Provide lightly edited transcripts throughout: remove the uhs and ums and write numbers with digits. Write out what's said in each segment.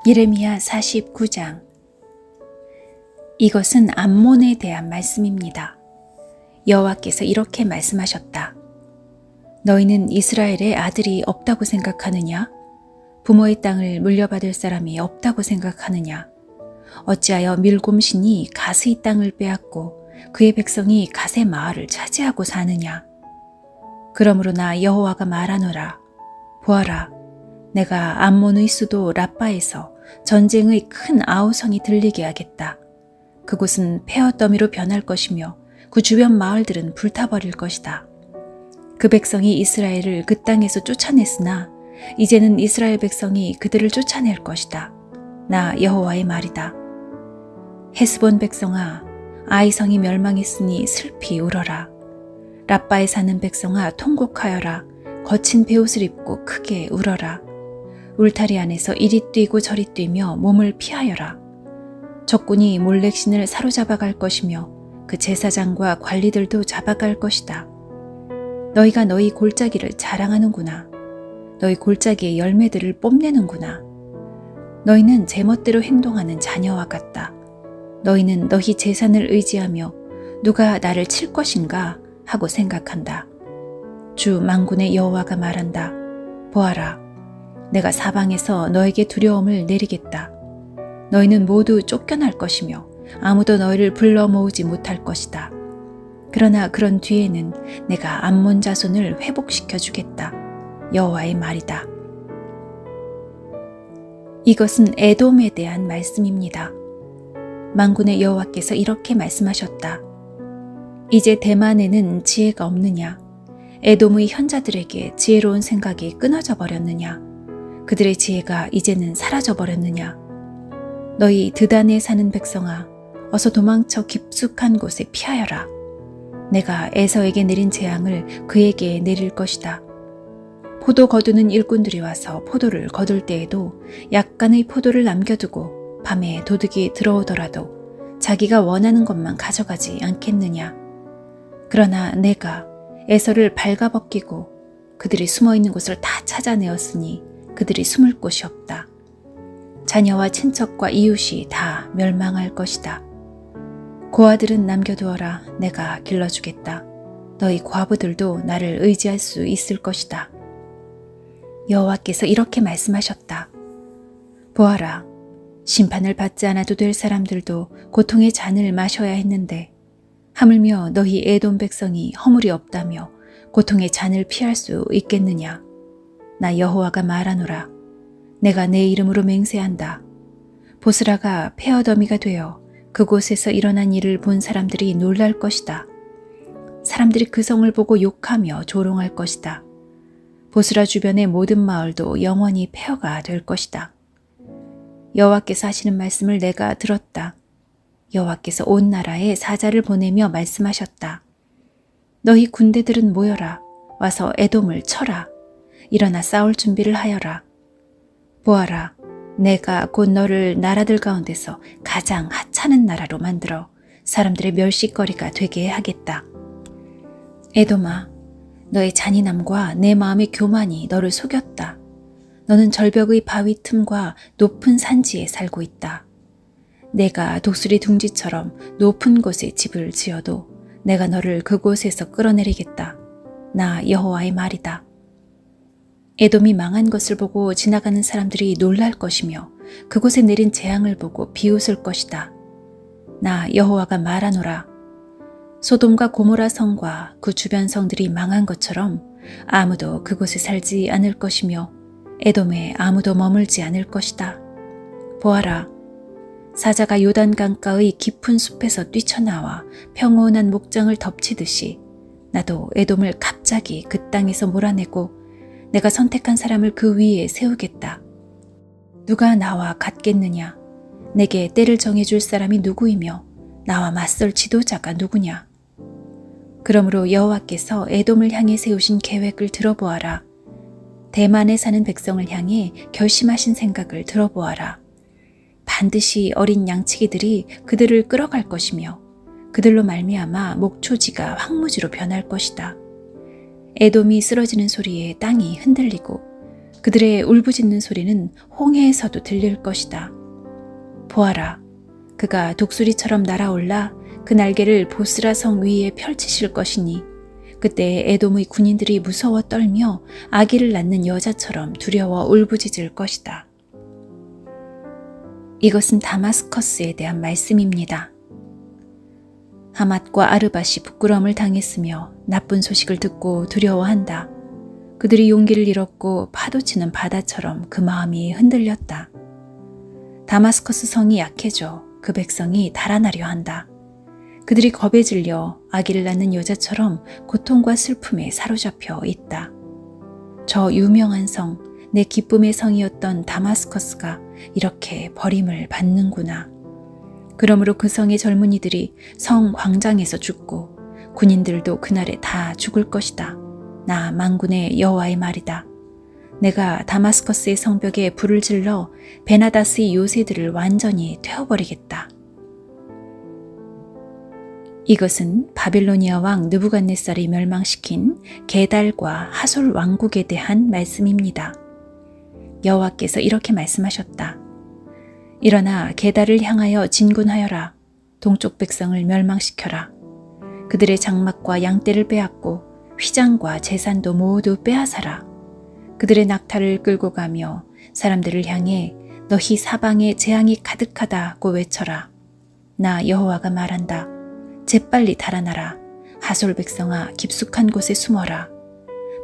예레미야 49장. 이것은 암몬에 대한 말씀입니다. 여호와께서 이렇게 말씀하셨다. 너희는 이스라엘의 아들이 없다고 생각하느냐? 부모의 땅을 물려받을 사람이 없다고 생각하느냐? 어찌하여 밀곰신이 가스의 땅을 빼앗고 그의 백성이 갓의 마을을 차지하고 사느냐? 그러므로 나 여호와가 말하노라. 보아라, 내가 암몬의 수도 라빠에서 전쟁의 큰 아우성이 들리게 하겠다. 그곳은 폐허더미로 변할 것이며 그 주변 마을들은 불타버릴 것이다. 그 백성이 이스라엘을 그 땅에서 쫓아냈으나 이제는 이스라엘 백성이 그들을 쫓아낼 것이다. 나 여호와의 말이다. 헤스본 백성아, 아이성이 멸망했으니 슬피 울어라. 라빠에 사는 백성아, 통곡하여라. 거친 베옷을 입고 크게 울어라. 울타리 안에서 이리 뛰고 저리 뛰며 몸을 피하여라. 적군이 몰렉신을 사로잡아 갈 것이며 그 제사장과 관리들도 잡아갈 것이다. 너희가 너희 골짜기를 자랑하는구나. 너희 골짜기의 열매들을 뽐내는구나. 너희는 제멋대로 행동하는 자녀와 같다. 너희는 너희 재산을 의지하며 누가 나를 칠 것인가 하고 생각한다. 주 만군의 여호와가 말한다. 보아라, 내가 사방에서 너에게 두려움을 내리겠다. 너희는 모두 쫓겨날 것이며 아무도 너희를 불러 모으지 못할 것이다. 그러나 그런 뒤에는 내가 암몬 자손을 회복시켜 주겠다. 여호와의 말이다. 이것은 에돔에 대한 말씀입니다. 만군의 여호와께서 이렇게 말씀하셨다. 이제 대만에는 지혜가 없느냐? 에돔의 현자들에게 지혜로운 생각이 끊어져 버렸느냐? 그들의 지혜가 이제는 사라져 버렸느냐? 너희 드단에 사는 백성아, 어서 도망쳐 깊숙한 곳에 피하여라. 내가 에서에게 내린 재앙을 그에게 내릴 것이다. 포도 거두는 일꾼들이 와서 포도를 거둘 때에도 약간의 포도를 남겨두고 밤에 도둑이 들어오더라도 자기가 원하는 것만 가져가지 않겠느냐? 그러나 내가 에서를 발가벗기고 그들이 숨어있는 곳을 다 찾아내었으니 그들이 숨을 곳이 없다. 자녀와 친척과 이웃이 다 멸망할 것이다. 고아들은 남겨두어라. 내가 길러주겠다. 너희 과부들도 나를 의지할 수 있을 것이다. 여호와께서 이렇게 말씀하셨다. 보아라, 심판을 받지 않아도 될 사람들도 고통의 잔을 마셔야 했는데 하물며 너희 에돔 백성이 허물이 없다며 고통의 잔을 피할 수 있겠느냐? 나 여호와가 말하노라. 내가 내 이름으로 맹세한다. 보스라가 폐허더미가 되어 그곳에서 일어난 일을 본 사람들이 놀랄 것이다. 사람들이 그 성을 보고 욕하며 조롱할 것이다. 보스라 주변의 모든 마을도 영원히 폐허가 될 것이다. 여호와께서 하시는 말씀을 내가 들었다. 여호와께서 온 나라에 사자를 보내며 말씀하셨다. 너희 군대들은 모여라. 와서 에돔을 쳐라. 일어나 싸울 준비를 하여라. 보아라, 내가 곧 너를 나라들 가운데서 가장 하찮은 나라로 만들어 사람들의 멸시거리가 되게 하겠다. 에돔아, 너의 잔인함과 내 마음의 교만이 너를 속였다. 너는 절벽의 바위 틈과 높은 산지에 살고 있다. 내가 독수리 둥지처럼 높은 곳에 집을 지어도 내가 너를 그곳에서 끌어내리겠다. 나 여호와의 말이다. 에돔이 망한 것을 보고 지나가는 사람들이 놀랄 것이며 그곳에 내린 재앙을 보고 비웃을 것이다. 나 여호와가 말하노라. 소돔과 고모라 성과 그 주변 성들이 망한 것처럼 아무도 그곳에 살지 않을 것이며 에돔에 아무도 머물지 않을 것이다. 보아라, 사자가 요단 강가의 깊은 숲에서 뛰쳐나와 평온한 목장을 덮치듯이 나도 에돔을 갑자기 그 땅에서 몰아내고 내가 선택한 사람을 그 위에 세우겠다. 누가 나와 같겠느냐? 내게 때를 정해줄 사람이 누구이며 나와 맞설 지도자가 누구냐? 그러므로 여호와께서 에돔을 향해 세우신 계획을 들어보아라. 대만에 사는 백성을 향해 결심하신 생각을 들어보아라. 반드시 어린 양치기들이 그들을 끌어갈 것이며 그들로 말미암아 목초지가 황무지로 변할 것이다. 에돔이 쓰러지는 소리에 땅이 흔들리고 그들의 울부짖는 소리는 홍해에서도 들릴 것이다. 보아라, 그가 독수리처럼 날아올라 그 날개를 보스라 성 위에 펼치실 것이니 그때 에돔의 군인들이 무서워 떨며 아기를 낳는 여자처럼 두려워 울부짖을 것이다. 이것은 다마스커스에 대한 말씀입니다. 하맛과 아르밧이 부끄러움을 당했으며 나쁜 소식을 듣고 두려워한다. 그들이 용기를 잃었고 파도치는 바다처럼 그 마음이 흔들렸다. 다마스커스 성이 약해져 그 백성이 달아나려 한다. 그들이 겁에 질려 아기를 낳는 여자처럼 고통과 슬픔에 사로잡혀 있다. 저 유명한 성, 내 기쁨의 성이었던 다마스커스가 이렇게 버림을 받는구나. 그러므로 그 성의 젊은이들이 성 광장에서 죽고 군인들도 그날에 다 죽을 것이다. 나 만군의 여호와의 말이다. 내가 다마스커스의 성벽에 불을 질러 베나다스의 요새들을 완전히 태워버리겠다. 이것은 바빌로니아 왕 느부갓네살이 멸망시킨 게달과 하솔 왕국에 대한 말씀입니다. 여호와께서 이렇게 말씀하셨다. 일어나 게달을 향하여 진군하여라. 동쪽 백성을 멸망시켜라. 그들의 장막과 양떼를 빼앗고 휘장과 제산도 모두 빼앗아라. 그들의 낙타를 끌고 가며 사람들을 향해 너희 사방에 재앙이 가득하다고 외쳐라. 나 여호와가 말한다. 재빨리 달아나라. 하솔 백성아 깊숙한 곳에 숨어라.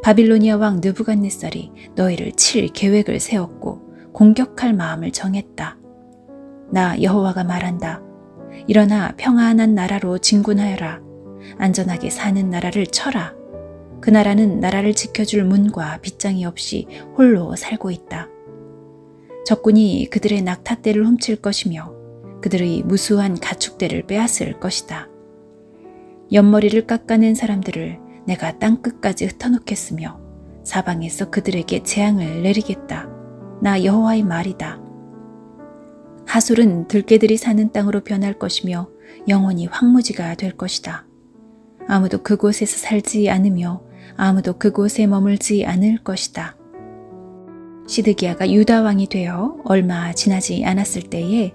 바빌로니아 왕 느부갓네살이 너희를 칠 계획을 세웠고 공격할 마음을 정했다. 나 여호와가 말한다. 일어나 평안한 나라로 진군하여라. 안전하게 사는 나라를 쳐라. 그 나라는 나라를 지켜줄 문과 빗장이 없이 홀로 살고 있다. 적군이 그들의 낙타떼를 훔칠 것이며 그들의 무수한 가축대를 빼앗을 것이다. 옆머리를 깎아낸 사람들을 내가 땅끝까지 흩어놓겠으며 사방에서 그들에게 재앙을 내리겠다. 나 여호와의 말이다. 하솔은 들개들이 사는 땅으로 변할 것이며 영원히 황무지가 될 것이다. 아무도 그곳에서 살지 않으며 아무도 그곳에 머물지 않을 것이다. 시드기야가 유다 왕이 되어 얼마 지나지 않았을 때에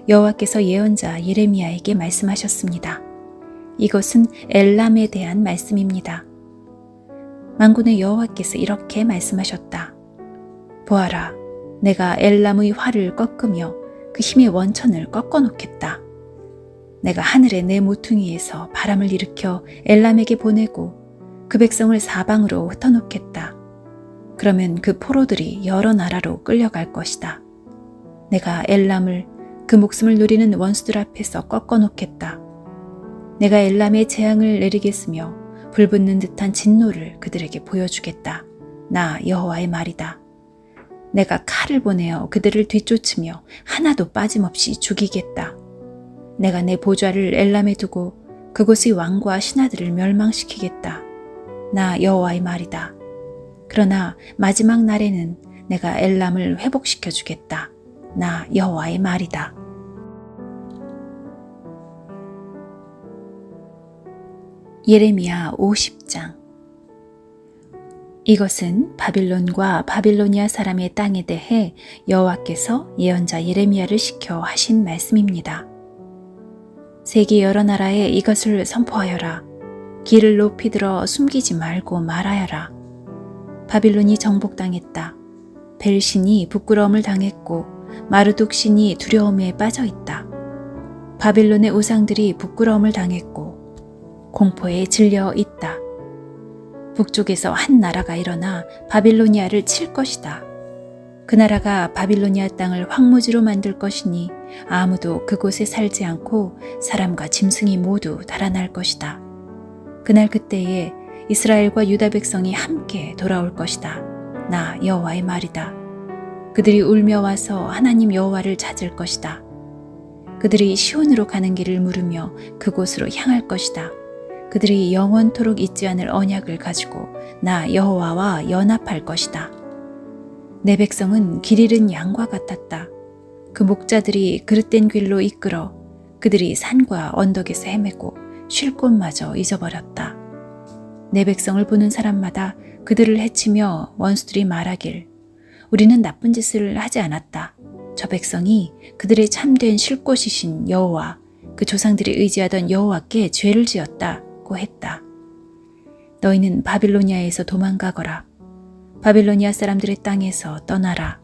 여호와께서 예언자 예레미야에게 말씀하셨습니다. 이것은 엘람에 대한 말씀입니다. 만군의 여호와께서 이렇게 말씀하셨다. 보아라, 내가 엘람의 활을 꺾으며 그 힘의 원천을 꺾어놓겠다. 내가 하늘의 내 모퉁이에서 바람을 일으켜 엘람에게 보내고 그 백성을 사방으로 흩어놓겠다. 그러면 그 포로들이 여러 나라로 끌려갈 것이다. 내가 엘람을 그 목숨을 누리는 원수들 앞에서 꺾어놓겠다. 내가 엘람의 재앙을 내리겠으며 불붙는 듯한 진노를 그들에게 보여주겠다. 나 여호와의 말이다. 내가 칼을 보내어 그들을 뒤쫓으며 하나도 빠짐없이 죽이겠다. 내가 내 보좌를 엘람에 두고 그곳의 왕과 신하들을 멸망시키겠다. 나 여호와의 말이다. 그러나 마지막 날에는 내가 엘람을 회복시켜 주겠다. 나 여호와의 말이다. 예레미야 50장. 이것은 바빌론과 바빌로니아 사람의 땅에 대해 여호와께서 예언자 예레미야를 시켜 하신 말씀입니다. 세계 여러 나라에 이것을 선포하여라. 길을 높이 들어 숨기지 말고 말하여라. 바빌론이 정복당했다. 벨신이 부끄러움을 당했고 마르둑 신이 두려움에 빠져 있다. 바빌론의 우상들이 부끄러움을 당했고 공포에 질려 있다. 북쪽에서 한 나라가 일어나 바빌로니아를 칠 것이다. 그 나라가 바빌로니아 땅을 황무지로 만들 것이니 아무도 그곳에 살지 않고 사람과 짐승이 모두 달아날 것이다. 그날 그때에 이스라엘과 유다 백성이 함께 돌아올 것이다. 나 여호와의 말이다. 그들이 울며 와서 하나님 여호와를 찾을 것이다. 그들이 시온으로 가는 길을 물으며 그곳으로 향할 것이다. 그들이 영원토록 잊지 않을 언약을 가지고 나 여호와와 연합할 것이다. 내 백성은 길 잃은 양과 같았다. 그 목자들이 그릇된 길로 이끌어 그들이 산과 언덕에서 헤매고 쉴 곳마저 잊어버렸다. 내 백성을 보는 사람마다 그들을 해치며 원수들이 말하길 우리는 나쁜 짓을 하지 않았다. 저 백성이 그들의 참된 쉴 곳이신 여호와, 그 조상들이 의지하던 여호와께 죄를 지었다고 했다. 너희는 바빌로니아에서 도망가거라. 바빌로니아 사람들의 땅에서 떠나라.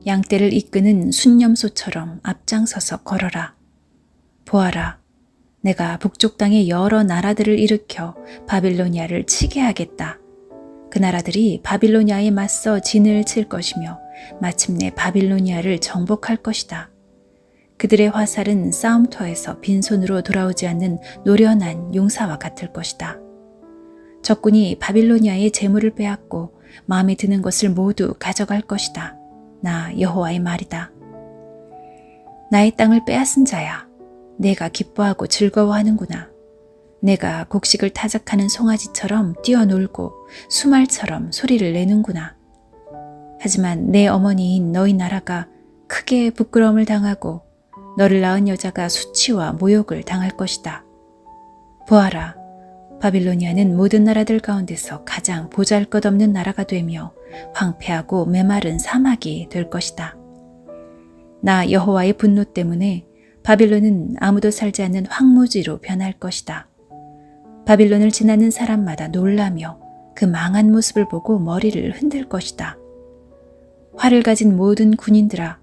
양떼를 이끄는 순념소처럼 앞장서서 걸어라. 보아라, 내가 북쪽 땅의 여러 나라들을 일으켜 바빌로니아를 치게 하겠다. 그 나라들이 바빌로니아에 맞서 진을 칠 것이며 마침내 바빌로니아를 정복할 것이다. 그들의 화살은 싸움터에서 빈손으로 돌아오지 않는 노련한 용사와 같을 것이다. 적군이 바빌로니아의 재물을 빼앗고 마음에 드는 것을 모두 가져갈 것이다. 나 여호와의 말이다. 나의 땅을 빼앗은 자야, 내가 기뻐하고 즐거워하는구나. 내가 곡식을 타작하는 송아지처럼 뛰어놀고 수말처럼 소리를 내는구나. 하지만 내 어머니인 너희 나라가 크게 부끄러움을 당하고 너를 낳은 여자가 수치와 모욕을 당할 것이다. 보아라, 바빌로니아는 모든 나라들 가운데서 가장 보잘것없는 나라가 되며 황폐하고 메마른 사막이 될 것이다. 나 여호와의 분노 때문에 바빌론은 아무도 살지 않는 황무지로 변할 것이다. 바빌론을 지나는 사람마다 놀라며 그 망한 모습을 보고 머리를 흔들 것이다. 활을 가진 모든 군인들아,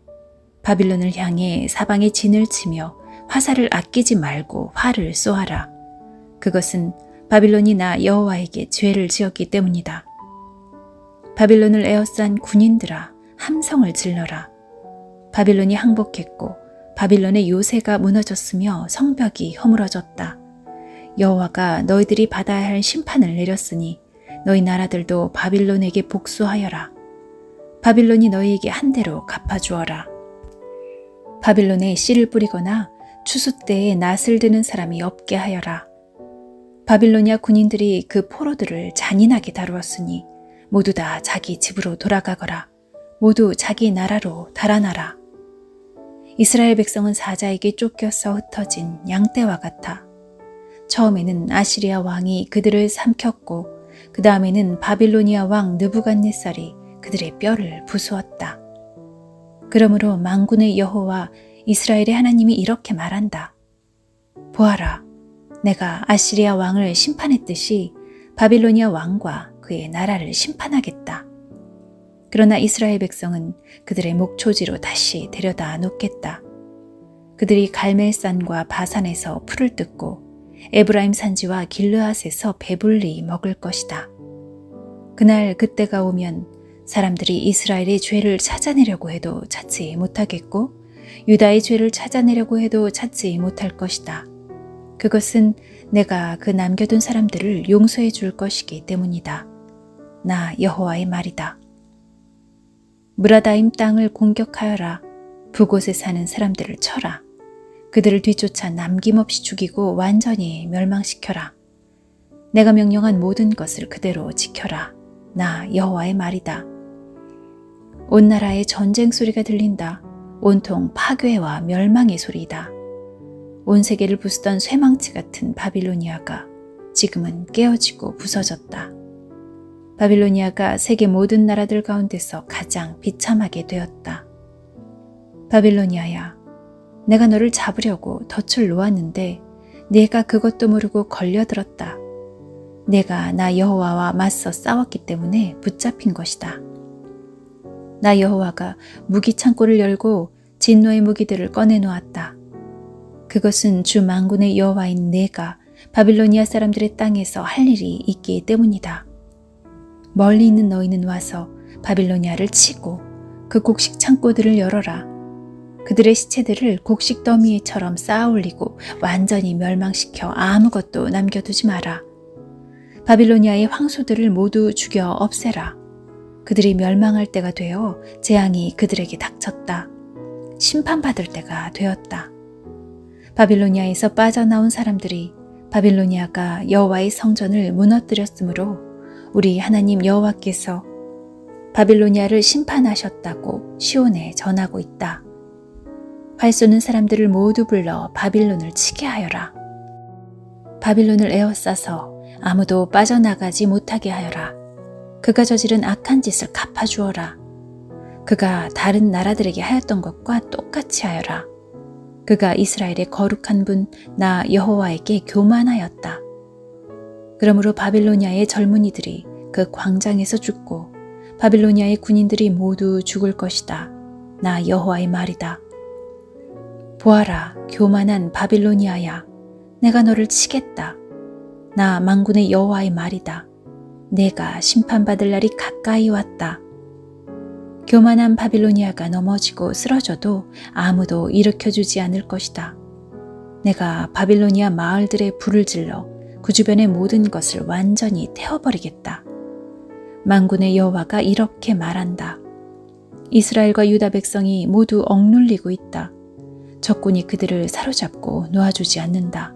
바빌론을 향해 사방에 진을 치며 화살을 아끼지 말고 활을 쏘아라. 그것은 바빌론이 나 여호와에게 죄를 지었기 때문이다. 바빌론을 에워싼 군인들아, 함성을 질러라. 바빌론이 항복했고 바빌론의 요새가 무너졌으며 성벽이 허물어졌다. 여호와가 너희들이 받아야 할 심판을 내렸으니 너희 나라들도 바빌론에게 복수하여라. 바빌론이 너희에게 한 대로 갚아주어라. 바빌론에 씨를 뿌리거나 추수 때에 낫을 드는 사람이 없게 하여라. 바빌로니아 군인들이 그 포로들을 잔인하게 다루었으니 모두 다 자기 집으로 돌아가거라. 모두 자기 나라로 달아나라. 이스라엘 백성은 사자에게 쫓겨서 흩어진 양떼와 같아. 처음에는 아시리아 왕이 그들을 삼켰고 그 다음에는 바빌로니아 왕 느부갓네살이 그들의 뼈를 부수었다. 그러므로 만군의 여호와 이스라엘의 하나님이 이렇게 말한다. 보아라, 내가 아시리아 왕을 심판했듯이 바빌로니아 왕과 그의 나라를 심판하겠다. 그러나 이스라엘 백성은 그들의 목초지로 다시 데려다 놓겠다. 그들이 갈멜산과 바산에서 풀을 뜯고 에브라임 산지와 길르앗에서 배불리 먹을 것이다. 그날 그때가 오면 사람들이 이스라엘의 죄를 찾아내려고 해도 찾지 못하겠고 유다의 죄를 찾아내려고 해도 찾지 못할 것이다. 그것은 내가 그 남겨둔 사람들을 용서해 줄 것이기 때문이다. 나 여호와의 말이다. 무라다임 땅을 공격하여라. 그곳에 사는 사람들을 쳐라. 그들을 뒤쫓아 남김없이 죽이고 완전히 멸망시켜라. 내가 명령한 모든 것을 그대로 지켜라. 나 여호와의 말이다. 온 나라에 전쟁 소리가 들린다. 온통 파괴와 멸망의 소리이다. 온 세계를 부수던 쇠망치 같은 바빌로니아가 지금은 깨어지고 부서졌다. 바빌로니아가 세계 모든 나라들 가운데서 가장 비참하게 되었다. 바빌로니아야, 내가 너를 잡으려고 덫을 놓았는데 네가 그것도 모르고 걸려들었다. 내가 나 여호와와 맞서 싸웠기 때문에 붙잡힌 것이다. 나 여호와가 무기 창고를 열고 진노의 무기들을 꺼내놓았다. 그것은 주 만군의 여호와인 내가 바빌로니아 사람들의 땅에서 할 일이 있기 때문이다. 멀리 있는 너희는 와서 바빌로니아를 치고 그 곡식 창고들을 열어라. 그들의 시체들을 곡식 더미처럼 쌓아 올리고 완전히 멸망시켜 아무것도 남겨두지 마라. 바빌로니아의 황소들을 모두 죽여 없애라. 그들이 멸망할 때가 되어 재앙이 그들에게 닥쳤다. 심판받을 때가 되었다. 바빌로니아에서 빠져나온 사람들이 바빌로니아가 여호와의 성전을 무너뜨렸으므로 우리 하나님 여호와께서 바빌로니아를 심판하셨다고 시온에 전하고 있다. 활 쏘는 사람들을 모두 불러 바빌론을 치게 하여라. 바빌론을 에워싸서 아무도 빠져나가지 못하게 하여라. 그가 저지른 악한 짓을 갚아주어라. 그가 다른 나라들에게 하였던 것과 똑같이 하여라. 그가 이스라엘의 거룩한 분 나 여호와에게 교만하였다. 그러므로 바빌로니아의 젊은이들이 그 광장에서 죽고 바빌로니아의 군인들이 모두 죽을 것이다. 나 여호와의 말이다. 보아라, 교만한 바빌로니아야, 내가 너를 치겠다. 나 만군의 여호와의 말이다. 내가 심판받을 날이 가까이 왔다. 교만한 바빌로니아가 넘어지고 쓰러져도 아무도 일으켜주지 않을 것이다. 내가 바빌로니아 마을들에 불을 질러 그 주변의 모든 것을 완전히 태워버리겠다. 만군의 여호와가 이렇게 말한다. 이스라엘과 유다 백성이 모두 억눌리고 있다. 적군이 그들을 사로잡고 놓아주지 않는다.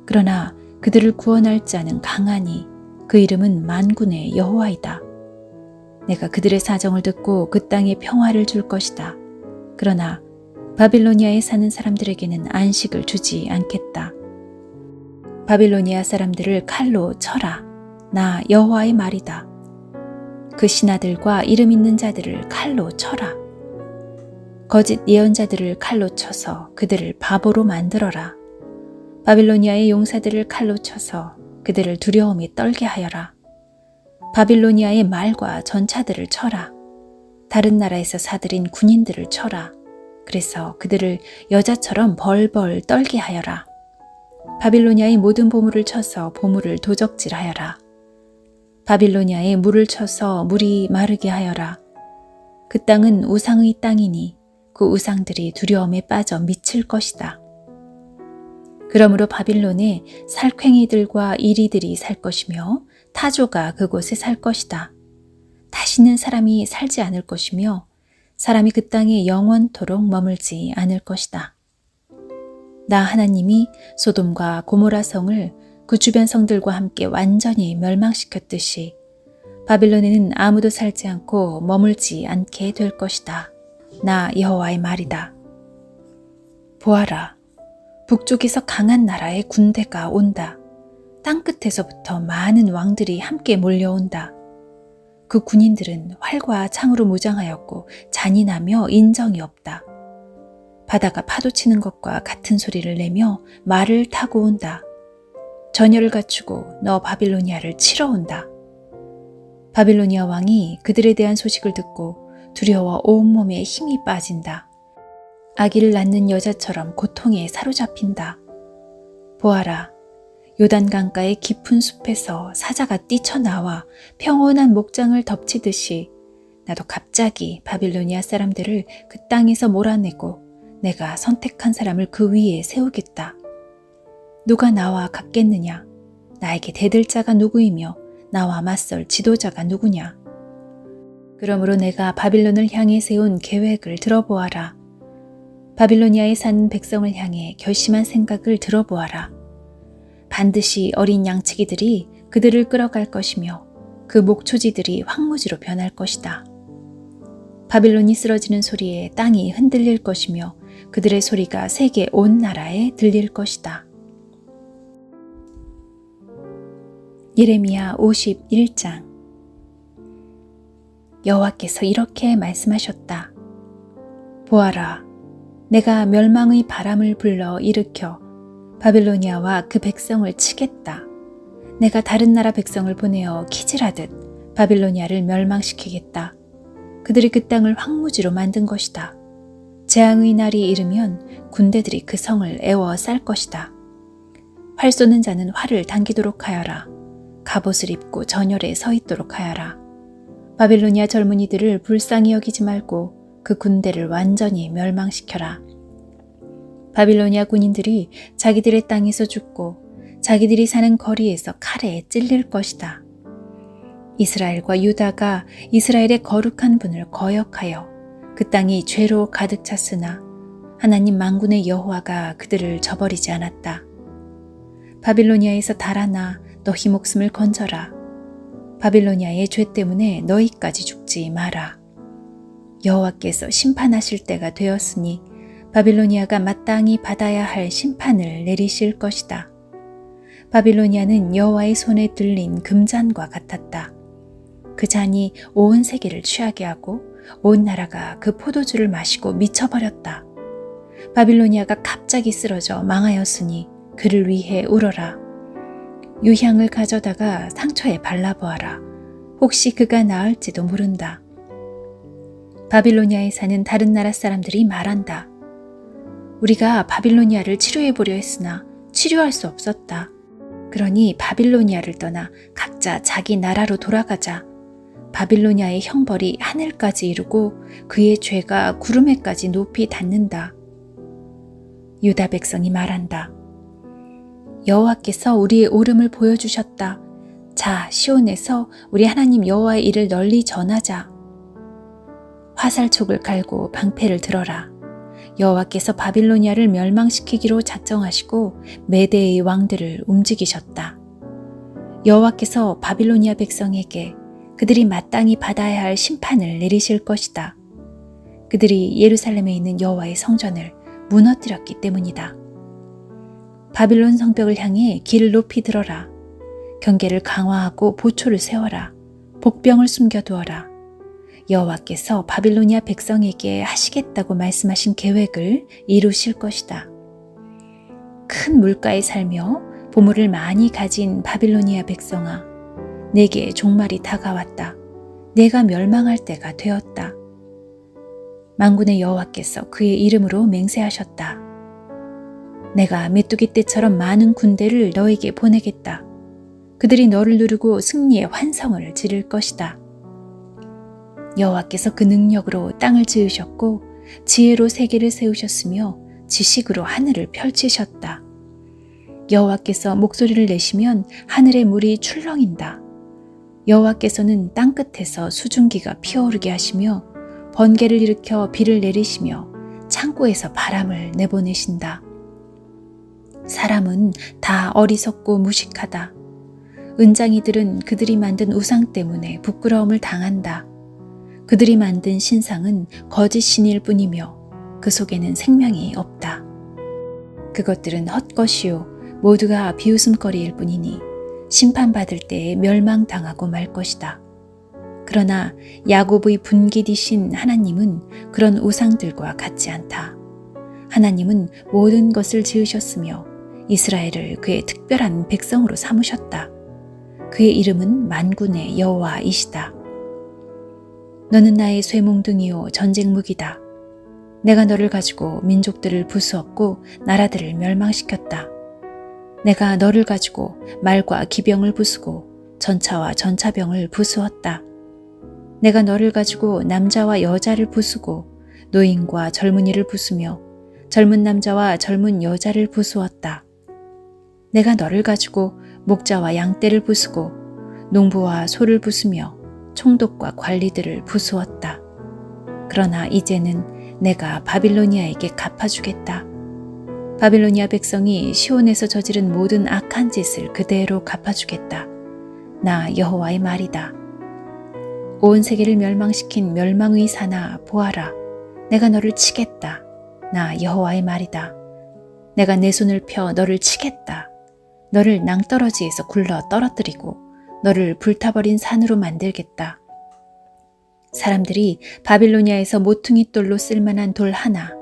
그러나 그들을 구원할 자는 강하니 그 이름은 만군의 여호와이다. 내가 그들의 사정을 듣고 그 땅에 평화를 줄 것이다. 그러나 바빌로니아에 사는 사람들에게는 안식을 주지 않겠다. 바빌로니아 사람들을 칼로 쳐라. 나 여호와의 말이다. 그 신하들과 이름 있는 자들을 칼로 쳐라. 거짓 예언자들을 칼로 쳐서 그들을 바보로 만들어라. 바빌로니아의 용사들을 칼로 쳐서 그들을 두려움에 떨게 하여라. 바빌로니아의 말과 전차들을 쳐라. 다른 나라에서 사들인 군인들을 쳐라. 그래서 그들을 여자처럼 벌벌 떨게 하여라. 바빌로니아의 모든 보물을 쳐서 보물을 도적질하여라. 바빌로니아의 물을 쳐서 물이 마르게 하여라. 그 땅은 우상의 땅이니 그 우상들이 두려움에 빠져 미칠 것이다. 그러므로 바빌론에 살쾡이들과 이리들이 살 것이며 타조가 그곳에 살 것이다. 다시는 사람이 살지 않을 것이며 사람이 그 땅에 영원토록 머물지 않을 것이다. 나 하나님이 소돔과 고모라 성을 그 주변 성들과 함께 완전히 멸망시켰듯이 바빌론에는 아무도 살지 않고 머물지 않게 될 것이다. 나 여호와의 말이다. 보아라, 북쪽에서 강한 나라의 군대가 온다. 땅끝에서부터 많은 왕들이 함께 몰려온다. 그 군인들은 활과 창으로 무장하였고 잔인하며 인정이 없다. 바다가 파도치는 것과 같은 소리를 내며 말을 타고 온다. 전열을 갖추고 너 바빌로니아를 치러 온다. 바빌로니아 왕이 그들에 대한 소식을 듣고 두려워 온몸에 힘이 빠진다. 아기를 낳는 여자처럼 고통에 사로잡힌다. 보아라, 요단강가의 깊은 숲에서 사자가 뛰쳐나와 평온한 목장을 덮치듯이 나도 갑자기 바빌로니아 사람들을 그 땅에서 몰아내고 내가 선택한 사람을 그 위에 세우겠다. 누가 나와 같겠느냐? 나에게 대들 자가 누구이며 나와 맞설 지도자가 누구냐? 그러므로 내가 바빌론을 향해 세운 계획을 들어보아라. 바빌로니아에 사는 백성을 향해 결심한 생각을 들어보아라. 반드시 어린 양치기들이 그들을 끌어갈 것이며 그 목초지들이 황무지로 변할 것이다. 바빌론이 쓰러지는 소리에 땅이 흔들릴 것이며 그들의 소리가 세계 온 나라에 들릴 것이다. 예레미야 51장. 여호와께서 이렇게 말씀하셨다. 보아라, 내가 멸망의 바람을 불러 일으켜 바빌로니아와 그 백성을 치겠다. 내가 다른 나라 백성을 보내어 키질하듯 바빌로니아를 멸망시키겠다. 그들이 그 땅을 황무지로 만든 것이다. 재앙의 날이 이르면 군대들이 그 성을 애워 쌀 것이다. 활 쏘는 자는 활을 당기도록 하여라. 갑옷을 입고 전열에 서 있도록 하여라. 바빌로니아 젊은이들을 불쌍히 여기지 말고 그 군대를 완전히 멸망시켜라. 바빌로니아 군인들이 자기들의 땅에서 죽고 자기들이 사는 거리에서 칼에 찔릴 것이다. 이스라엘과 유다가 이스라엘의 거룩한 분을 거역하여 그 땅이 죄로 가득 찼으나 하나님 만군의 여호와가 그들을 저버리지 않았다. 바빌로니아에서 달아나 너희 목숨을 건져라. 바빌로니아의 죄 때문에 너희까지 죽지 마라. 여호와께서 심판하실 때가 되었으니 바빌로니아가 마땅히 받아야 할 심판을 내리실 것이다. 바빌로니아는 여호와의 손에 들린 금잔과 같았다. 그 잔이 온 세계를 취하게 하고 온 나라가 그 포도주를 마시고 미쳐버렸다. 바빌로니아가 갑자기 쓰러져 망하였으니 그를 위해 울어라. 유향을 가져다가 상처에 발라보아라. 혹시 그가 나을지도 모른다. 바빌로니아에 사는 다른 나라 사람들이 말한다. 우리가 바빌로니아를 치료해보려 했으나 치료할 수 없었다. 그러니 바빌로니아를 떠나 각자 자기 나라로 돌아가자. 바빌로니아의 형벌이 하늘까지 이르고 그의 죄가 구름에까지 높이 닿는다. 유다 백성이 말한다. 여호와께서 우리의 오름을 보여주셨다. 자, 시온에서 우리 하나님 여호와의 일을 널리 전하자. 화살촉을 갈고 방패를 들어라. 여호와께서 바빌로니아를 멸망시키기로 작정하시고 메대의 왕들을 움직이셨다. 여호와께서 바빌로니아 백성에게 그들이 마땅히 받아야 할 심판을 내리실 것이다. 그들이 예루살렘에 있는 여호와의 성전을 무너뜨렸기 때문이다. 바빌론 성벽을 향해 길을 높이 들어라. 경계를 강화하고 보초를 세워라. 복병을 숨겨두어라. 여호와께서 바빌로니아 백성에게 하시겠다고 말씀하신 계획을 이루실 것이다. 큰 물가에 살며 보물을 많이 가진 바빌로니아 백성아, 내게 종말이 다가왔다. 내가 멸망할 때가 되었다. 만군의 여호와께서 그의 이름으로 맹세하셨다. 내가 메뚜기 떼처럼 많은 군대를 너에게 보내겠다. 그들이 너를 누르고 승리의 환성을 지를 것이다. 여호와께서 그 능력으로 땅을 지으셨고 지혜로 세계를 세우셨으며 지식으로 하늘을 펼치셨다. 여호와께서 목소리를 내시면 하늘의 물이 출렁인다. 여호와께서는 땅끝에서 수증기가 피어오르게 하시며 번개를 일으켜 비를 내리시며 창고에서 바람을 내보내신다. 사람은 다 어리석고 무식하다. 은장이들은 그들이 만든 우상 때문에 부끄러움을 당한다. 그들이 만든 신상은 거짓 신일 뿐이며 그 속에는 생명이 없다. 그것들은 헛것이요 모두가 비웃음거리일 뿐이니 심판받을 때에 멸망당하고 말 것이다. 그러나 야곱의 분깃이신 하나님은 그런 우상들과 같지 않다. 하나님은 모든 것을 지으셨으며 이스라엘을 그의 특별한 백성으로 삼으셨다. 그의 이름은 만군의 여호와이시다. 너는 나의 쇠몽둥이요 전쟁 무기다. 내가 너를 가지고 민족들을 부수었고 나라들을 멸망시켰다. 내가 너를 가지고 말과 기병을 부수고 전차와 전차병을 부수었다. 내가 너를 가지고 남자와 여자를 부수고 노인과 젊은이를 부수며 젊은 남자와 젊은 여자를 부수었다. 내가 너를 가지고 목자와 양떼를 부수고 농부와 소를 부수며 총독과 관리들을 부수었다. 그러나 이제는 내가 바빌로니아에게 갚아주겠다. 바빌로니아 백성이 시온에서 저지른 모든 악한 짓을 그대로 갚아주겠다. 나 여호와의 말이다. 온 세계를 멸망시킨 멸망의 산아 보아라. 내가 너를 치겠다. 나 여호와의 말이다. 내가 내 손을 펴 너를 치겠다. 너를 낭떠러지에서 굴러 떨어뜨리고 너를 불타버린 산으로 만들겠다. 사람들이 바빌로니아에서 모퉁이 돌로 쓸만한 돌 하나,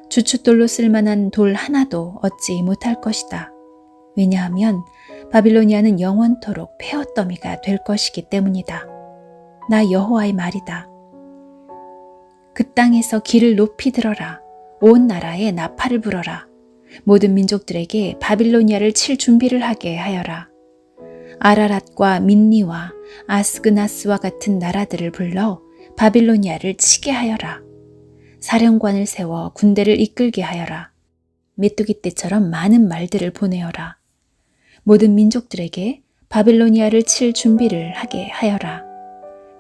주춧돌로 쓸만한 돌 하나도 얻지 못할 것이다. 왜냐하면 바빌로니아는 영원토록 폐허더미가 될 것이기 때문이다. 나 여호와의 말이다. 그 땅에서 길을 높이 들어라. 온 나라에 나팔을 불어라. 모든 민족들에게 바빌로니아를 칠 준비를 하게 하여라. 아라랏과 민니와 아스그나스와 같은 나라들을 불러 바빌로니아를 치게 하여라. 사령관을 세워 군대를 이끌게 하여라. 메뚜기 떼처럼 많은 말들을 보내어라. 모든 민족들에게 바빌로니아를 칠 준비를 하게 하여라.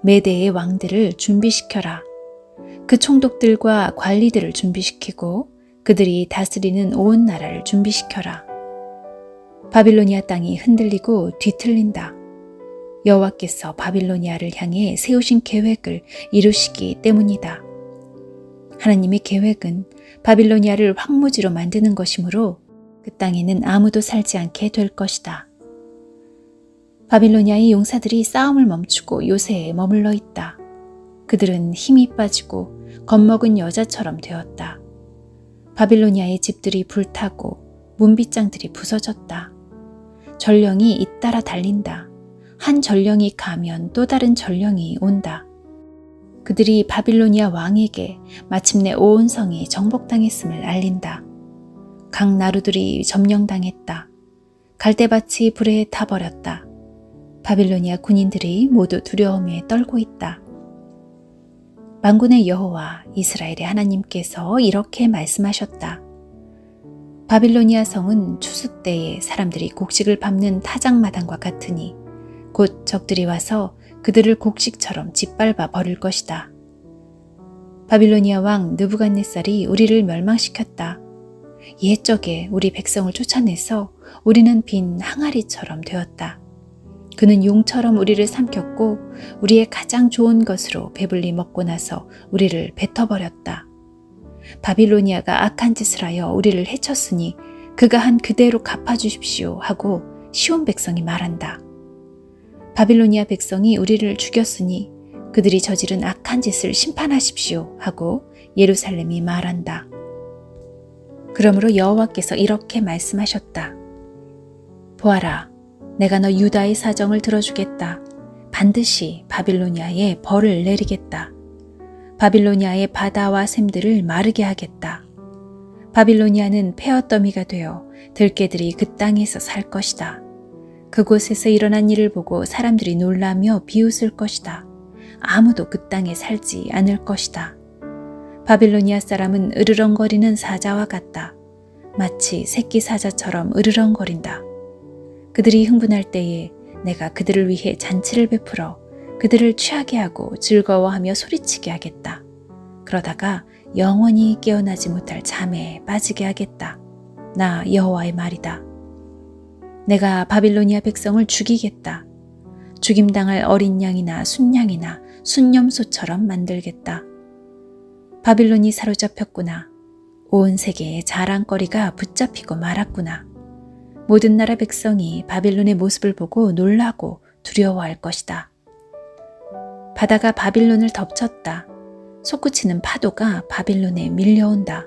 메대의 왕들을 준비시켜라. 그 총독들과 관리들을 준비시키고 그들이 다스리는 온 나라를 준비시켜라. 바빌로니아 땅이 흔들리고 뒤틀린다. 여호와께서 바빌로니아를 향해 세우신 계획을 이루시기 때문이다. 하나님의 계획은 바빌로니아를 황무지로 만드는 것이므로 그 땅에는 아무도 살지 않게 될 것이다. 바빌로니아의 용사들이 싸움을 멈추고 요새에 머물러 있다. 그들은 힘이 빠지고 겁먹은 여자처럼 되었다. 바빌로니아의 집들이 불타고 문빗장들이 부서졌다. 전령이 잇따라 달린다. 한 전령이 가면 또 다른 전령이 온다. 그들이 바빌로니아 왕에게 마침내 온 성이 정복당했음을 알린다. 각 나루들이 점령당했다. 갈대밭이 불에 타버렸다. 바빌로니아 군인들이 모두 두려움에 떨고 있다. 만군의 여호와 이스라엘의 하나님께서 이렇게 말씀하셨다. 바빌로니아 성은 추수 때에 사람들이 곡식을 밟는 타작마당과 같으니 곧 적들이 와서 그들을 곡식처럼 짓밟아 버릴 것이다. 바빌로니아 왕 느부갓네살이 우리를 멸망시켰다. 옛적에 우리 백성을 쫓아내서 우리는 빈 항아리처럼 되었다. 그는 용처럼 우리를 삼켰고 우리의 가장 좋은 것으로 배불리 먹고 나서 우리를 뱉어버렸다. 바빌로니아가 악한 짓을 하여 우리를 해쳤으니 그가 한 그대로 갚아주십시오 하고 시온 백성이 말한다. 바빌로니아 백성이 우리를 죽였으니 그들이 저지른 악한 짓을 심판하십시오 하고 예루살렘이 말한다. 그러므로 여호와께서 이렇게 말씀하셨다. 보아라, 내가 너 유다의 사정을 들어주겠다. 반드시 바빌로니아에 벌을 내리겠다. 바빌로니아의 바다와 샘들을 마르게 하겠다. 바빌로니아는 폐허더미가 되어 들개들이 그 땅에서 살 것이다. 그곳에서 일어난 일을 보고 사람들이 놀라며 비웃을 것이다. 아무도 그 땅에 살지 않을 것이다. 바빌로니아 사람은 으르렁거리는 사자와 같다. 마치 새끼 사자처럼 으르렁거린다. 그들이 흥분할 때에 내가 그들을 위해 잔치를 베풀어 그들을 취하게 하고 즐거워하며 소리치게 하겠다. 그러다가 영원히 깨어나지 못할 잠에 빠지게 하겠다. 나 여호와의 말이다. 내가 바빌로니아 백성을 죽이겠다. 죽임당할 어린 양이나 순양이나 순념소처럼 만들겠다. 바빌론이 사로잡혔구나. 온 세계의 자랑거리가 붙잡히고 말았구나. 모든 나라 백성이 바빌론의 모습을 보고 놀라고 두려워할 것이다. 바다가 바빌론을 덮쳤다. 솟구치는 파도가 바빌론에 밀려온다.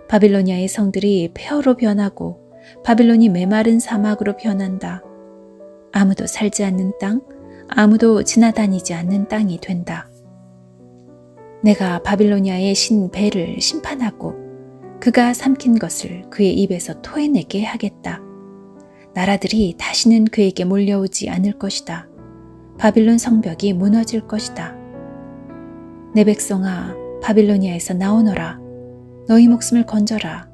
바빌로니아의 성들이 폐허로 변하고 바빌론이 메마른 사막으로 변한다. 아무도 살지 않는 땅, 아무도 지나다니지 않는 땅이 된다. 내가 바빌로니아의 신 벨을 심판하고 그가 삼킨 것을 그의 입에서 토해내게 하겠다. 나라들이 다시는 그에게 몰려오지 않을 것이다. 바빌론 성벽이 무너질 것이다. 내 백성아, 바빌로니아에서 나오너라. 너희 목숨을 건져라.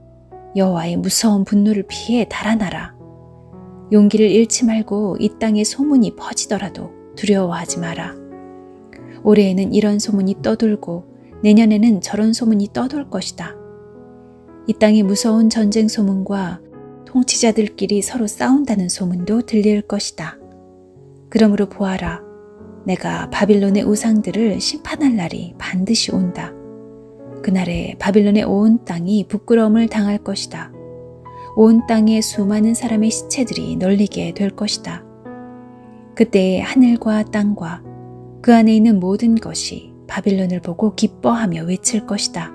여호와의 무서운 분노를 피해 달아나라. 용기를 잃지 말고 이 땅에 소문이 퍼지더라도 두려워하지 마라. 올해에는 이런 소문이 떠돌고 내년에는 저런 소문이 떠돌 것이다. 이 땅에 무서운 전쟁 소문과 통치자들끼리 서로 싸운다는 소문도 들릴 것이다. 그러므로 보아라, 내가 바빌론의 우상들을 심판할 날이 반드시 온다. 그날에 바빌론의 온 땅이 부끄러움을 당할 것이다. 온 땅에 수많은 사람의 시체들이 널리게 될 것이다. 그때에 하늘과 땅과 그 안에 있는 모든 것이 바빌론을 보고 기뻐하며 외칠 것이다.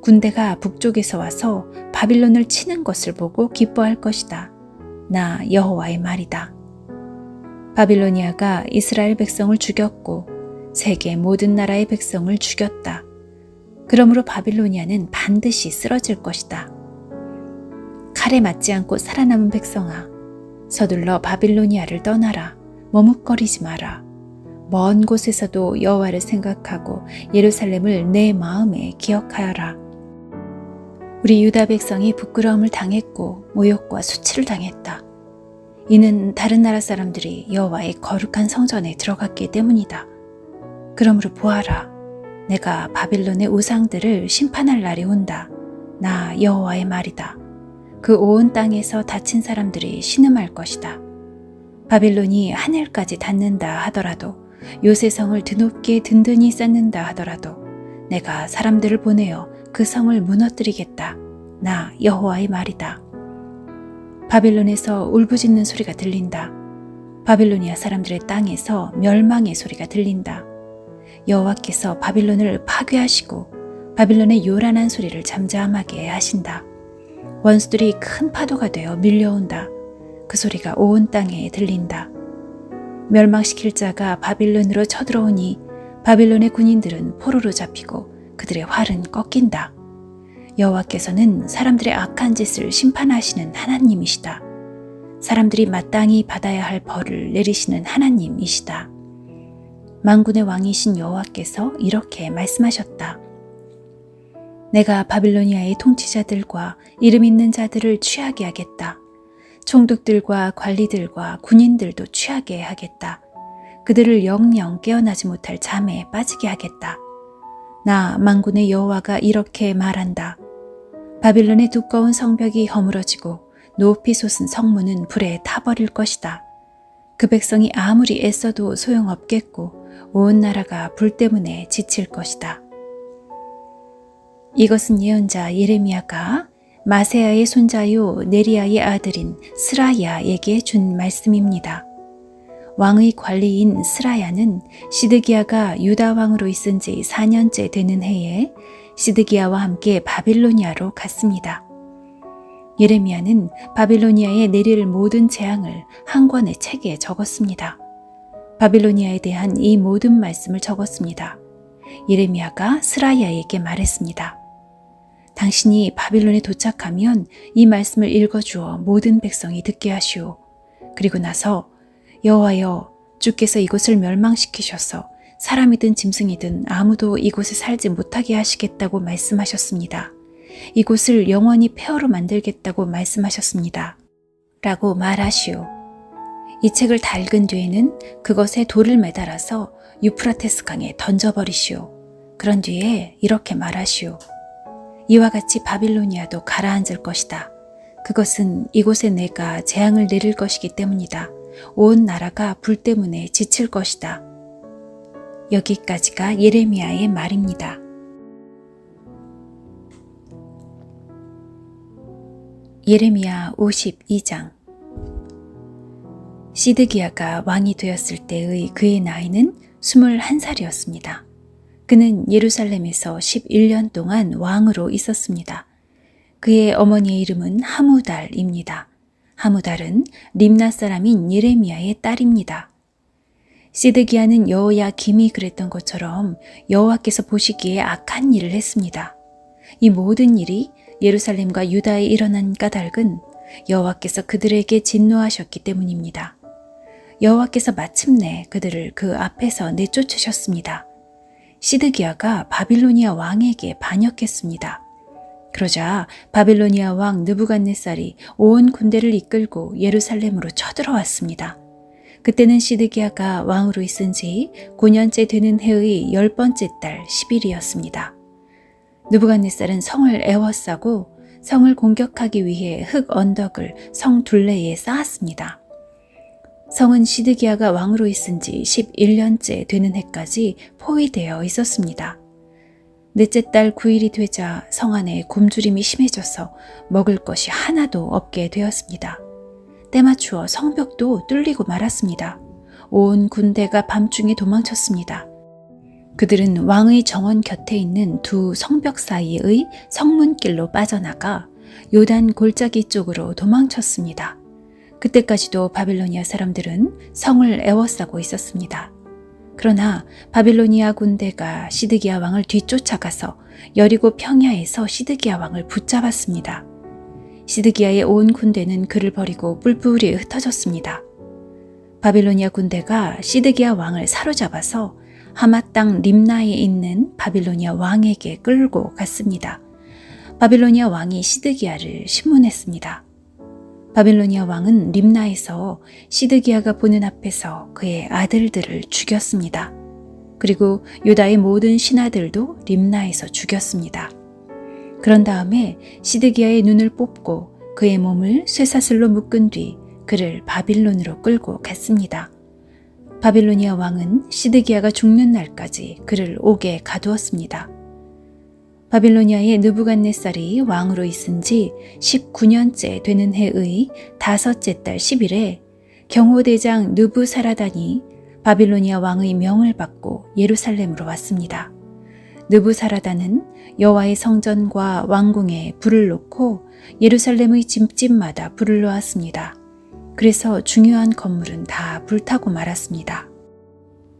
군대가 북쪽에서 와서 바빌론을 치는 것을 보고 기뻐할 것이다. 나 여호와의 말이다. 바빌로니아가 이스라엘 백성을 죽였고 세계 모든 나라의 백성을 죽였다. 그러므로 바빌로니아는 반드시 쓰러질 것이다. 칼에 맞지 않고 살아남은 백성아, 서둘러 바빌로니아를 떠나라. 머뭇거리지 마라. 먼 곳에서도 여호와를 생각하고 예루살렘을 내 마음에 기억하여라. 우리 유다 백성이 부끄러움을 당했고 모욕과 수치를 당했다. 이는 다른 나라 사람들이 여호와의 거룩한 성전에 들어갔기 때문이다. 그러므로 보아라, 내가 바빌론의 우상들을 심판할 날이 온다. 나 여호와의 말이다. 그 온 땅에서 다친 사람들이 신음할 것이다. 바빌론이 하늘까지 닿는다 하더라도, 요새성을 드높게 든든히 쌓는다 하더라도 내가 사람들을 보내어 그 성을 무너뜨리겠다. 나 여호와의 말이다. 바빌론에서 울부짖는 소리가 들린다. 바빌로니아 사람들의 땅에서 멸망의 소리가 들린다. 여호와께서 바빌론을 파괴하시고 바빌론의 요란한 소리를 잠잠하게 하신다. 원수들이 큰 파도가 되어 밀려온다. 그 소리가 온 땅에 들린다. 멸망시킬 자가 바빌론으로 쳐들어오니 바빌론의 군인들은 포로로 잡히고 그들의 활은 꺾인다. 여호와께서는 사람들의 악한 짓을 심판하시는 하나님이시다. 사람들이 마땅히 받아야 할 벌을 내리시는 하나님이시다. 만군의 왕이신 여호와께서 이렇게 말씀하셨다. 내가 바빌로니아의 통치자들과 이름 있는 자들을 취하게 하겠다. 총독들과 관리들과 군인들도 취하게 하겠다. 그들을 영영 깨어나지 못할 잠에 빠지게 하겠다. 나 만군의 여호와가 이렇게 말한다. 바빌론의 두꺼운 성벽이 허물어지고 높이 솟은 성문은 불에 타버릴 것이다. 그 백성이 아무리 애써도 소용없겠고 온 나라가 불 때문에 지칠 것이다. 이것은 예언자 예레미야가 마세야의 손자요 네리야의 아들인 스라야에게 준 말씀입니다. 왕의 관리인 스라야는 시드기야가 유다 왕으로 있은 지 4년째 되는 해에 시드기야와 함께 바빌로니아로 갔습니다. 예레미야는 바빌로니아에 내릴 모든 재앙을 한 권의 책에 적었습니다. 바빌로니아에 대한 이 모든 말씀을 적었습니다. 예레미야가 스라야에게 말했습니다. 당신이 바빌론에 도착하면 이 말씀을 읽어주어 모든 백성이 듣게 하시오. 그리고 나서 여호와여, 주께서 이곳을 멸망시키셔서 사람이든 짐승이든 아무도 이곳에 살지 못하게 하시겠다고 말씀하셨습니다. 이곳을 영원히 폐허로 만들겠다고 말씀하셨습니다. 라고 말하시오. 이 책을 닳은 뒤에는 그것에 돌을 매달아서 유프라테스 강에 던져버리시오. 그런 뒤에 이렇게 말하시오. 이와 같이 바빌로니아도 가라앉을 것이다. 그것은 이곳에 내가 재앙을 내릴 것이기 때문이다. 온 나라가 불 때문에 지칠 것이다. 여기까지가 예레미야의 말입니다. 예레미야 52장. 시드기야가 왕이 되었을 때의 그의 나이는 21살이었습니다. 그는 예루살렘에서 11년 동안 왕으로 있었습니다. 그의 어머니의 이름은 하무달입니다. 하무달은 림나 사람인 예레미야의 딸입니다. 시드기야는 여호야김이 그랬던 것처럼 여호와께서 보시기에 악한 일을 했습니다. 이 모든 일이 예루살렘과 유다에 일어난 까닭은 여호와께서 그들에게 진노하셨기 때문입니다. 여호와께서 마침내 그들을 그 앞에서 내쫓으셨습니다. 시드기야가 바빌로니아 왕에게 반역했습니다. 그러자 바빌로니아 왕 느부갓네살이 온 군대를 이끌고 예루살렘으로 쳐들어왔습니다. 그때는 시드기야가 왕으로 있은 지 9년째 되는 해의 10번째 달 10일이었습니다. 느부갓네살은 성을 에워싸고 성을 공격하기 위해 흙 언덕을 성 둘레에 쌓았습니다. 성은 시드기야가 왕으로 있은 지 11년째 되는 해까지 포위되어 있었습니다. 넷째 달 9일이 되자 성 안에 굶주림이 심해져서 먹을 것이 하나도 없게 되었습니다. 때맞추어 성벽도 뚫리고 말았습니다. 온 군대가 밤중에 도망쳤습니다. 그들은 왕의 정원 곁에 있는 두 성벽 사이의 성문길로 빠져나가 요단 골짜기 쪽으로 도망쳤습니다. 그때까지도 바빌로니아 사람들은 성을 에워싸고 있었습니다. 그러나 바빌로니아 군대가 시드기야 왕을 뒤쫓아가서 여리고 평야에서 시드기야 왕을 붙잡았습니다. 시드기야의 온 군대는 그를 버리고 뿔뿔이 흩어졌습니다. 바빌로니아 군대가 시드기야 왕을 사로잡아서 하맛 땅 림나에 있는 바빌로니아 왕에게 끌고 갔습니다. 바빌로니아 왕이 시드기야를 심문했습니다. 바빌로니아 왕은 림나에서 시드기야가 보는 앞에서 그의 아들들을 죽였습니다. 그리고 유다의 모든 신하들도 림나에서 죽였습니다. 그런 다음에 시드기야의 눈을 뽑고 그의 몸을 쇠사슬로 묶은 뒤 그를 바빌론으로 끌고 갔습니다. 바빌로니아 왕은 시드기야가 죽는 날까지 그를 옥에 가두었습니다. 바빌로니아의 느부갓네살이 왕으로 있은 지 19년째 되는 해의 5째 달 10일에 경호대장 느부사라단이 바빌로니아 왕의 명을 받고 예루살렘으로 왔습니다. 느부사라단은 여호와의 성전과 왕궁에 불을 놓고 예루살렘의 집집마다 불을 놓았습니다. 그래서 중요한 건물은 다 불타고 말았습니다.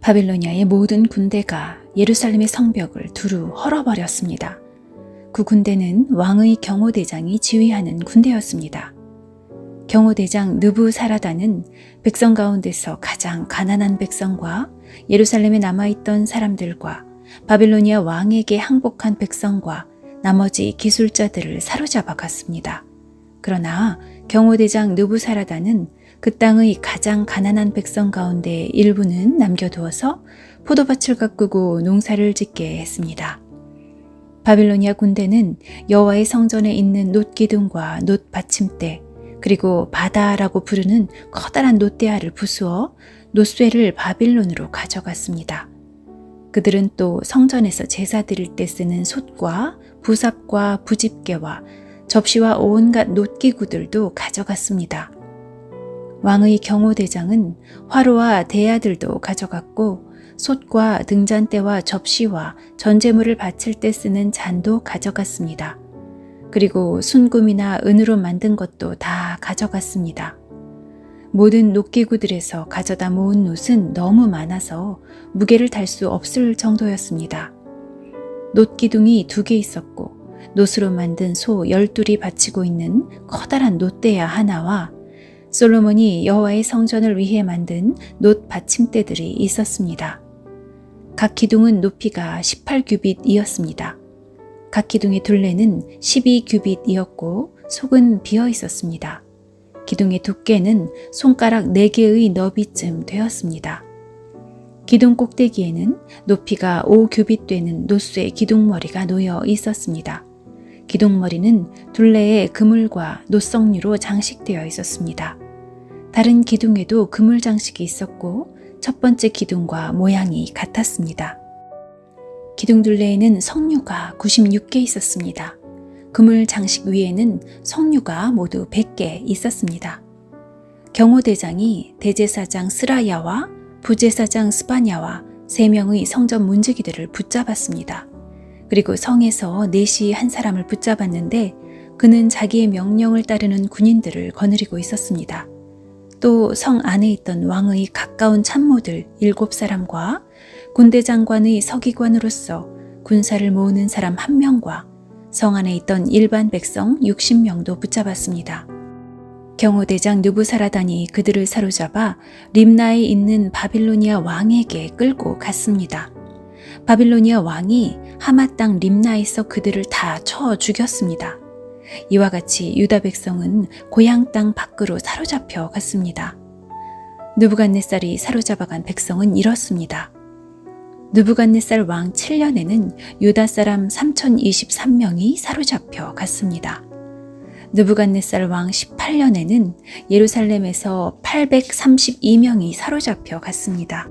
바빌로니아의 모든 군대가 예루살렘의 성벽을 두루 헐어버렸습니다. 그 군대는 왕의 경호대장이 지휘하는 군대였습니다. 경호대장 느부사라단은 백성 가운데서 가장 가난한 백성과 예루살렘에 남아있던 사람들과 바빌로니아 왕에게 항복한 백성과 나머지 기술자들을 사로잡아 갔습니다. 그러나 경호대장 느부사라단은 그 땅의 가장 가난한 백성 가운데 일부는 남겨두어서 포도밭을 가꾸고 농사를 짓게 했습니다. 바빌로니아 군대는 여호와의 성전에 있는 놋기둥과 놋 받침대 그리고 바다라고 부르는 커다란 놋대야를 부수어 놋쇠를 바빌론으로 가져갔습니다. 그들은 또 성전에서 제사 드릴 때 쓰는 솥과 부삽과 부집게와 접시와 온갖 놋기구들도 가져갔습니다. 왕의 경호대장은 화로와 대야들도 가져갔고 솥과 등잔대와 접시와 전제물을 바칠 때 쓰는 잔도 가져갔습니다. 그리고 순금이나 은으로 만든 것도 다 가져갔습니다. 모든 놋기구들에서 가져다 모은 놋은 너무 많아서 무게를 달 수 없을 정도였습니다. 놋기둥이 2개 있었고 놋으로 만든 소 12이 받치고 있는 커다란 놋대야 하나와 솔로몬이 여호와의 성전을 위해 만든 놋 받침대들이 있었습니다. 각 기둥은 높이가 18규빗이었습니다. 각 기둥의 둘레는 12규빗이었고 속은 비어 있었습니다. 기둥의 두께는 손가락 4개의 너비쯤 되었습니다. 기둥 꼭대기에는 높이가 5규빗 되는 놋쇠 기둥머리가 놓여 있었습니다. 기둥머리는 둘레에 그물과 놋석류로 장식되어 있었습니다. 다른 기둥에도 그물 장식이 있었고 첫 번째 기둥과 모양이 같았습니다. 기둥 둘레에는 석류가 96개 있었습니다. 그물 장식 위에는 석류가 모두 100개 있었습니다. 경호대장이 대제사장 스라야와 부제사장 스바냐와 3명의 성전 문지기들을 붙잡았습니다. 그리고 성에서 넷이 한 사람을 붙잡았는데 그는 자기의 명령을 따르는 군인들을 거느리고 있었습니다. 또 성 안에 있던 왕의 가까운 참모들 7사람과 군대 장관의 서기관으로서 군사를 모으는 사람 1명과 성 안에 있던 일반 백성 60명도 붙잡았습니다. 경호대장 느부사라단이 그들을 사로잡아 림나에 있는 바빌로니아 왕에게 끌고 갔습니다. 바빌로니아 왕이 하마 땅 림나에서 그들을 다 쳐 죽였습니다. 이와 같이 유다 백성은 고향 땅 밖으로 사로잡혀 갔습니다. 느부갓네살이 사로잡아간 백성은 이렇습니다. 느부갓네살 왕 7년에는 유다 사람 3023명이 사로잡혀 갔습니다. 느부갓네살 왕 18년에는 예루살렘에서 832명이 사로잡혀 갔습니다.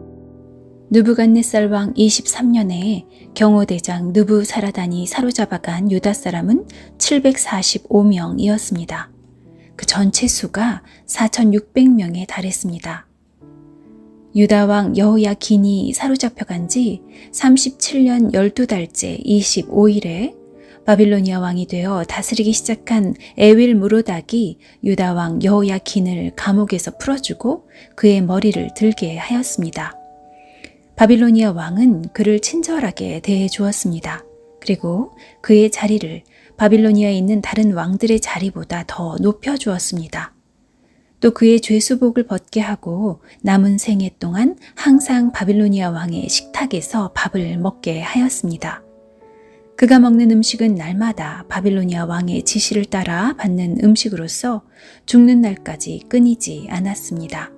느부갓네살 왕 23년에 경호대장 느부사라단이 사로잡아간 유다 사람은 745명이었습니다. 그 전체 수가 4600명에 달했습니다. 유다 왕 여호야긴이 사로잡혀간 지 37년 12달째 25일에 바빌로니아 왕이 되어 다스리기 시작한 에윌 무로닥이 유다 왕 여호야긴을 감옥에서 풀어주고 그의 머리를 들게 하였습니다. 바빌로니아 왕은 그를 친절하게 대해 주었습니다. 그리고 그의 자리를 바빌로니아에 있는 다른 왕들의 자리보다 더 높여 주었습니다. 또 그의 죄수복을 벗게 하고 남은 생애 동안 항상 바빌로니아 왕의 식탁에서 밥을 먹게 하였습니다. 그가 먹는 음식은 날마다 바빌로니아 왕의 지시를 따라 받는 음식으로서 죽는 날까지 끊이지 않았습니다.